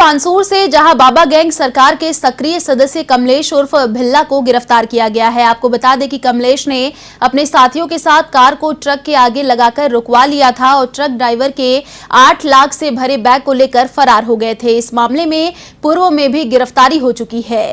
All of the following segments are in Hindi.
चांसूर से जहां बाबा गैंग सरकार के सक्रिय सदस्य कमलेश उर्फ भिल्ला को गिरफ्तार किया गया है। आपको बता दें कि कमलेश ने अपने साथियों के साथ कार को ट्रक के आगे लगाकर रुकवा लिया था और ट्रक ड्राइवर के 8 लाख से भरे बैग को लेकर फरार हो गए थे। इस मामले में पूर्व में भी गिरफ्तारी हो चुकी है।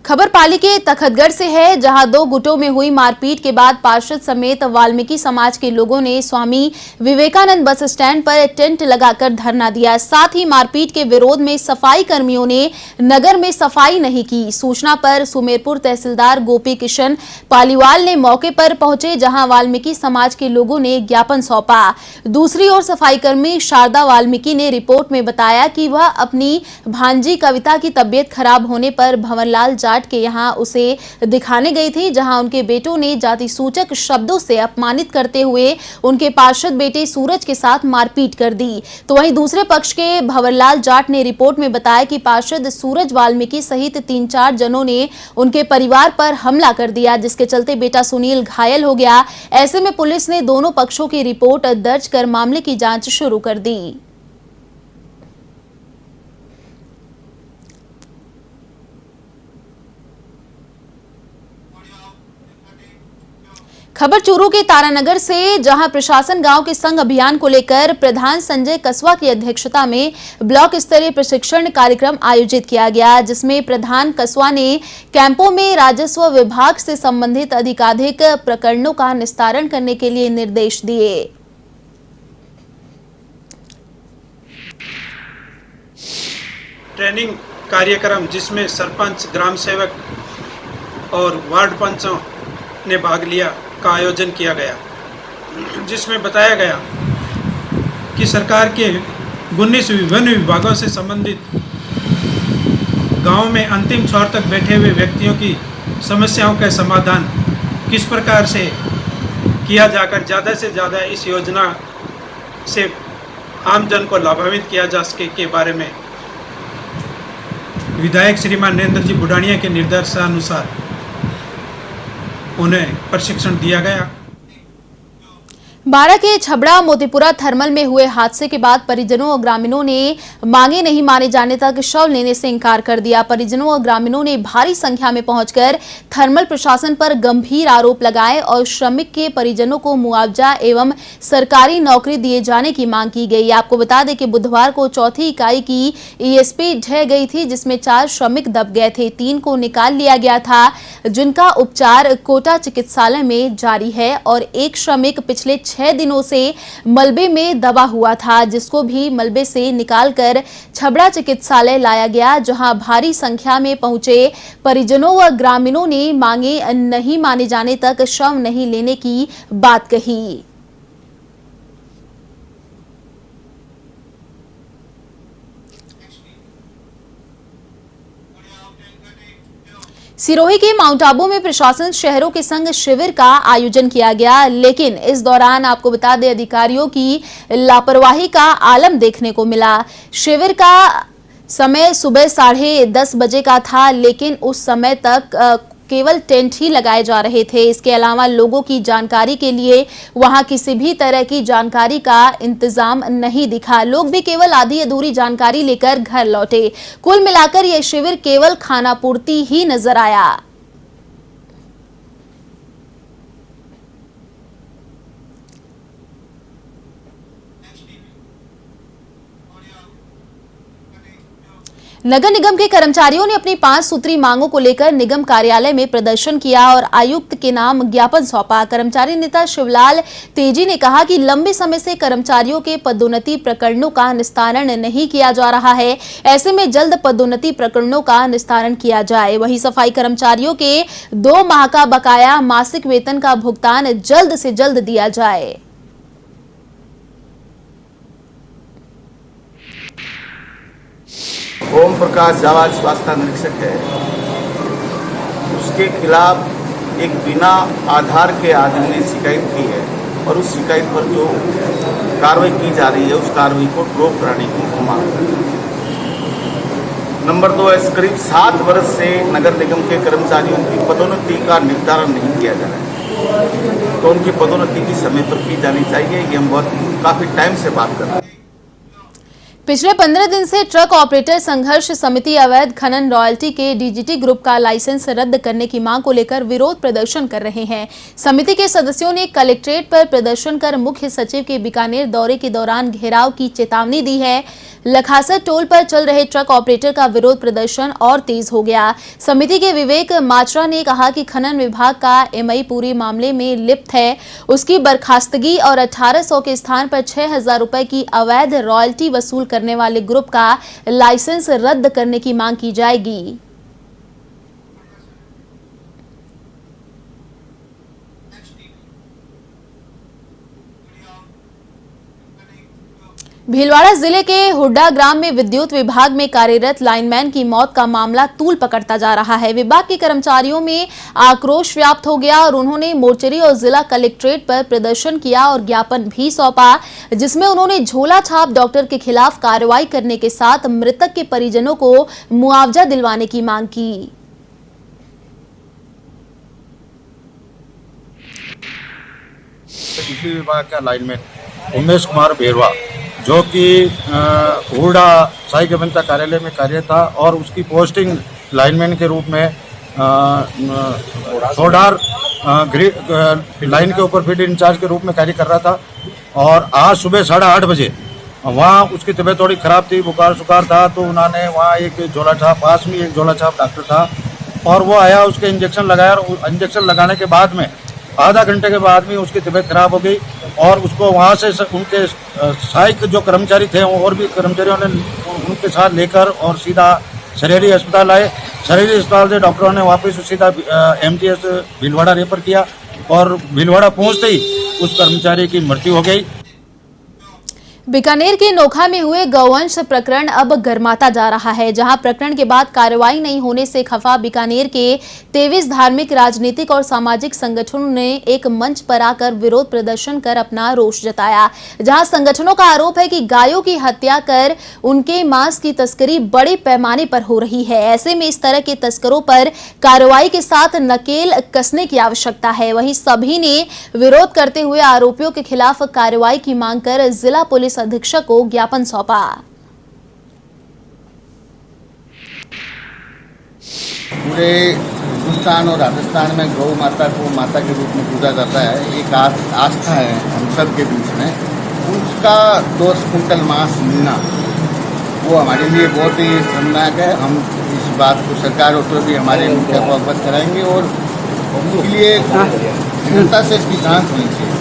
खबर पाली के तखतगढ़ से है, जहां 2 गुटों में हुई मारपीट के बाद पार्षद समेत वाल्मीकि समाज के लोगों ने स्वामी विवेकानंद बस स्टैंड पर टेंट लगाकर धरना दिया। साथ ही मारपीट के विरोध में सफाई कर्मियों ने नगर में सफाई नहीं की। सूचना पर सुमेरपुर तहसीलदार गोपी किशन पालीवाल ने मौके पर पहुंचे, जहां वाल्मीकि समाज के लोगों ने ज्ञापन सौंपा। दूसरी ओर सफाई कर्मी शारदा वाल्मीकि ने रिपोर्ट में बताया कि वह अपनी भांजी कविता की तबीयत खराब होने पर भंवरलाल के यहां उसे दिखाने गई थी, जहां उनके बेटों ने जाति सूचक शब्दों से अपमानित करते हुए उनके पार्षद बेटे सूरज के साथ मारपीट कर दी। तो वहीं दूसरे पक्ष के भंवरलाल जाट ने रिपोर्ट में बताया कि पार्षद सूरज वाल्मीकि सहित 3-4 जनों ने उनके परिवार पर हमला कर दिया, जिसके चलते बेटा सुनील घायल हो गया। ऐसे में पुलिस ने दोनों पक्षों की रिपोर्ट दर्ज कर मामले की जांच शुरू कर दी। खबर चूरू के तारानगर से, जहां प्रशासन गांव के संग अभियान को लेकर प्रधान संजय कसवा की अध्यक्षता में ब्लॉक स्तरीय प्रशिक्षण कार्यक्रम आयोजित किया गया, जिसमें प्रधान कसवा ने कैंपों में राजस्व विभाग से संबंधित अधिकाधिक प्रकरणों का निस्तारण करने के लिए निर्देश दिए। ट्रेनिंग कार्यक्रम जिसमें सरपंच, ग्राम सेवक और वार्ड पंचों ने भाग लिया का आयोजन किया गया, जिसमें बताया गया कि सरकार के 19 विभिन्न विभागों से संबंधित गांव में अंतिम छोर तक बैठे हुए व्यक्तियों की समस्याओं का समाधान किस प्रकार से किया जाकर ज़्यादा से ज़्यादा इस योजना से आमजन को लाभान्वित किया जा सके के बारे में विधायक श्रीमान नरेंद्र जी बुडानिया के निर्देशानुसार उन्हें प्रशिक्षण दिया गया। बारा के छबड़ा मोतीपुरा थर्मल में हुए हादसे के बाद परिजनों और ग्रामीणों ने मांगे नहीं माने जाने तक शव लेने से इंकार कर दिया। परिजनों और ग्रामीणों ने भारी संख्या में पहुंचकर थर्मल प्रशासन पर गंभीर आरोप लगाए और श्रमिक के परिजनों को मुआवजा एवं सरकारी नौकरी दिए जाने की मांग की गई। आपको बता दें कि बुधवार को चौथी इकाई की ईएसपी ढह गई थी, जिसमें 4 श्रमिक दब गए थे। 3 को निकाल लिया गया था, जिनका उपचार कोटा चिकित्सालय में जारी है, और एक श्रमिक पिछले 6 दिनों से मलबे में दबा हुआ था, जिसको भी मलबे से निकालकर छबड़ा चिकित्सालय लाया गया, जहां भारी संख्या में पहुंचे परिजनों व ग्रामीणों ने मांगे नहीं माने जाने तक शव नहीं लेने की बात कही। सिरोही के माउंट आबू में प्रशासन शहरों के संग शिविर का आयोजन किया गया, लेकिन इस दौरान आपको बता दें अधिकारियों की लापरवाही का आलम देखने को मिला। शिविर का समय सुबह 10:30 बजे का था, लेकिन उस समय तक केवल टेंट ही लगाए जा रहे थे। इसके अलावा लोगों की जानकारी के लिए वहां किसी भी तरह की जानकारी का इंतजाम नहीं दिखा। लोग भी केवल आधी अधूरी जानकारी लेकर घर लौटे। कुल मिलाकर यह शिविर केवल खानापूर्ति ही नजर आया। नगर निगम के कर्मचारियों ने अपनी 5 सूत्री मांगों को लेकर निगम कार्यालय में प्रदर्शन किया और आयुक्त के नाम ज्ञापन सौंपा। कर्मचारी नेता शिवलाल तेजी ने कहा कि लंबे समय से कर्मचारियों के पदोन्नति प्रकरणों का निस्तारण नहीं किया जा रहा है, ऐसे में जल्द पदोन्नति प्रकरणों का निस्तारण किया जाए। वहीं सफाई कर्मचारियों के 2 माह का बकाया मासिक वेतन का भुगतान जल्द से जल्द दिया जाए। ओम प्रकाश जावाज स्वास्थ्य निरीक्षक है, उसके खिलाफ एक बिना आधार के आदमी ने शिकायत की है और उस शिकायत पर जो कार्रवाई की जा रही है उस कार्रवाई को ड्रॉप कराने की मांग है। नंबर 2 है, करीब 7 वर्ष से नगर निगम के कर्मचारियों की पदोन्नति का निर्धारण नहीं किया जा रहा है, तो उनकी पदोन्नति की समय पर की जानी चाहिए। ये हम काफ़ी टाइम से बात कर रहे हैं। पिछले 15 दिन से ट्रक ऑपरेटर संघर्ष समिति अवैध खनन रॉयल्टी के डीजीटी ग्रुप का लाइसेंस रद्द करने की मांग को लेकर विरोध प्रदर्शन कर रहे हैं। समिति के सदस्यों ने कलेक्ट्रेट पर प्रदर्शन कर मुख्य सचिव के बीकानेर दौरे के दौरान घेराव की चेतावनी दी है। लखासर टोल पर चल रहे ट्रक ऑपरेटर का विरोध प्रदर्शन और तेज हो गया। समिति के विवेक माचरा ने कहा कि खनन विभाग का एमआई पूरे मामले में लिप्त है, उसकी बर्खास्तगी और 1800 के स्थान पर 6000 रुपए की अवैध रॉयल्टी वसूल करने वाले ग्रुप का लाइसेंस रद्द करने की मांग की जाएगी। भीलवाड़ा जिले के हुड्डा ग्राम में विद्युत विभाग में कार्यरत लाइनमैन की मौत का मामला तूल पकड़ता जा रहा है। विभाग के कर्मचारियों में आक्रोश व्याप्त हो गया और उन्होंने मोर्चरी और जिला कलेक्ट्रेट पर प्रदर्शन किया और ज्ञापन भी सौंपा, जिसमें उन्होंने झोला छाप डॉक्टर के खिलाफ कार्रवाई करने के साथ मृतक के परिजनों को मुआवजा दिलवाने की मांग की। बिजली विभाग का लाइनमैन उमेश कुमार बेरवा, जो कि हुड्डा साई गबंता कार्यालय में कार्यरत था और उसकी पोस्टिंग लाइनमैन के रूप में सोडार लाइन के ऊपर फीड इंचार्ज के रूप में कार्य कर रहा था। और आज सुबह 8:30 बजे वहाँ उसकी तबीयत थोड़ी ख़राब थी, बुखार सुखार था, तो उन्होंने वहाँ एक झोला छाप, पास में एक झोला छाप डॉक्टर था और वो आया, उसके इंजेक्शन लगाया और इंजेक्शन लगाने के बाद में आधा घंटे के बाद में उसकी तबीयत खराब हो गई और उसको वहाँ से उनके सहायक जो कर्मचारी थे और भी कर्मचारियों ने उनके साथ लेकर और सीधा शरीरी अस्पताल आए। शरीरी अस्पताल से डॉक्टरों ने वापस सीधा एमजीएस भीलवाड़ा रेफर किया और भीलवाड़ा पहुँचते ही उस कर्मचारी की मृत्यु हो गई। बीकानेर के नोखा में हुए गौवंश प्रकरण अब गर्माता जा रहा है, जहां प्रकरण के बाद कार्रवाई नहीं होने से खफा बीकानेर के 23 धार्मिक, राजनीतिक और सामाजिक संगठनों ने एक मंच पर आकर विरोध प्रदर्शन कर अपना रोष जताया। जहां संगठनों का आरोप है कि गायों की हत्या कर उनके मांस की तस्करी बड़े पैमाने पर हो रही है। ऐसे में इस तरह के तस्करों पर कार्रवाई के साथ नकेल कसने की आवश्यकता है। वहीं सभी ने विरोध करते हुए आरोपियों के खिलाफ कार्रवाई की मांग कर जिला पुलिस अधीक्षक को ज्ञापन सौंपा। पूरे हिंदुस्तान और राजस्थान में गौ माता को माता के रूप में पूजा जाता है, एक आस्था है हम सब के बीच में। उसका 10 कुंटल मांस मिलना वो हमारे लिए बहुत ही शर्मनाक है। हम इस बात को सरकार और तो भी हमारे मुखिया को अवगत कराएंगे और उसके लिए जनता से इसकी जांच होनी चाहिए,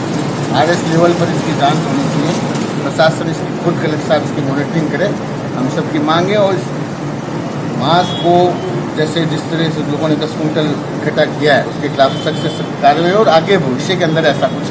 RS लेवल पर इसकी जांच होनी चाहिए। प्रशासन इसकी खुद कलेक्टर साहब इसकी मॉनिटरिंग करे, हम सबकी मांगे। और मांस को जैसे जिस तरह से लोगों ने 10 कुंटल इकट्ठा किया है उसके खिलाफ सख्त से सख्त कार्रवाई और आगे भविष्य के अंदर ऐसा कुछ